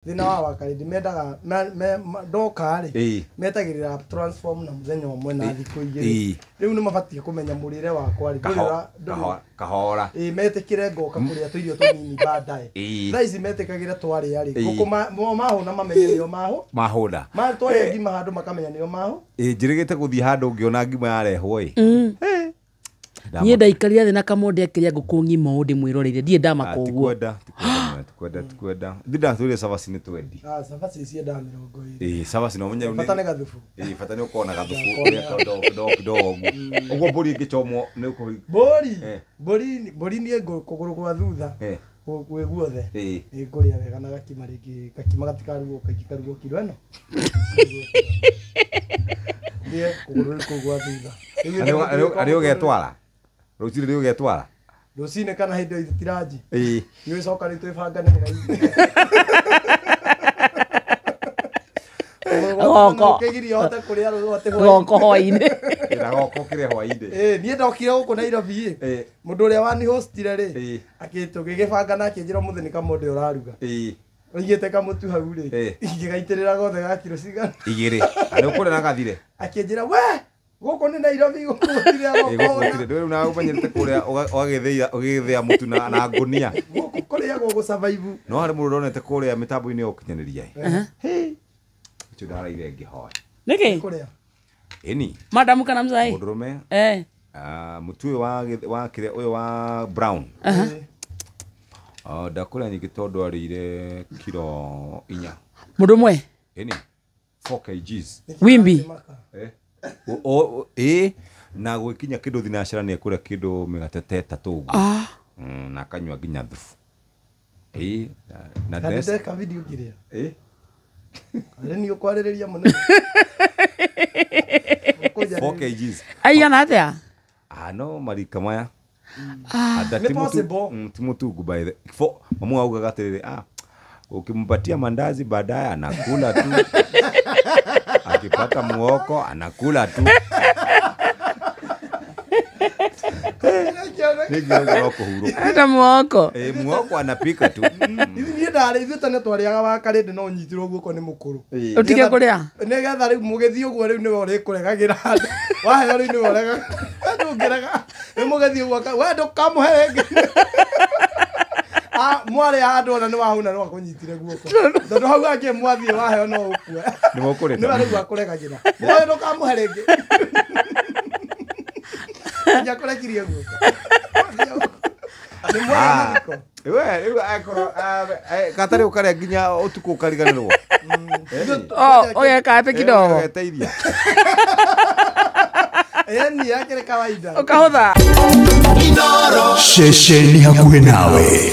thina wa wakari ndimendaga ndoka ri metagirira transform na muthenya umwe na thiku igiri riu ni mabatie kumenya murire wakwa ri kahora metikire ngoka kuria tuirio tunini baadaye thaici metikagira twari ari guku mahu na mamenye nio mahunda ma twari ngima handu makamenya nio mahu njirigite guthii handu ngiona ngima yarehwo nie ndaikaria thina kamonde akiria nguku ngima undi mwirorire ndie ndama koguo tikwenda ndinda tuire savasi ni twendi savasi cia nda 20 savasi no munya fatane gathufu fatane ukona gathufu kidogo ugo mburi ngichomwo ni uko mburi ni kuguru kwa thutha gwe guothe nguria wega na gakima ringi gakima gatikarugo karugo kiro eno nie kuguru kwa thutha ari ugetwara ruciri ri ugetwara rucine kana hindi itiraji ni coka ni twibangane goko kigiri hota kuria rote goko hoine ira goko kire hwainde nie ndokire guku Nairobi mundu uria wani hostire ri akitu gigibangana akinjira muthini kamonde uraruga oigite kamutu hau ri ingigaitirira gothe ga kilo cigana igiri ari ukure na gathire akinjira we guku ni Nairobi guku gutire goko ndio na umenyerete kuria ugithia mutu na ngunia guku kuria gugu survive no hari mundu ronete kuria mitambo-ini ukinyaniria ndaraire ngihoya niki kuria eni madam kana mzai mudurume mutu wa kire uyu wa brown ndakura nyingi tondu arire kilo 4 mundu mwe eni 4 kgs wimbi na gwikinya kindu thinashara ni kuria kindu migatete 3 na kanywa nginya thufu na ndeka video kiria ni ukwaririria muno 4 kgs aigana atia no marika maya timutungu by the mamu auga gatiriri ukimpatia mandazi baadaye anakula tu akipata muoko anakula tu hata muoko muoko anapika tu ni ndari thutane twariaga wakari ndi no nyitirwo guko ni mukuru utige kuria ne gatha ri mugethi uguo ri ni wore kuregagira wahe ri ni worega ndungiraga ni mugethi uguo we ndukamuherenge mwari handu ona ni wahuna no akunyitire guoko tondu hau ake mwathie wahe no ukue ni mukure ni wari gwa kuregagira we ndukamuherenge ya kurekirie guoko ni mwari niko we akoro katari ukare nginya utuku ukariganirwo oye kape kidogo teithia yani yake kawaida ukahotha shesheni hakuwe nawe.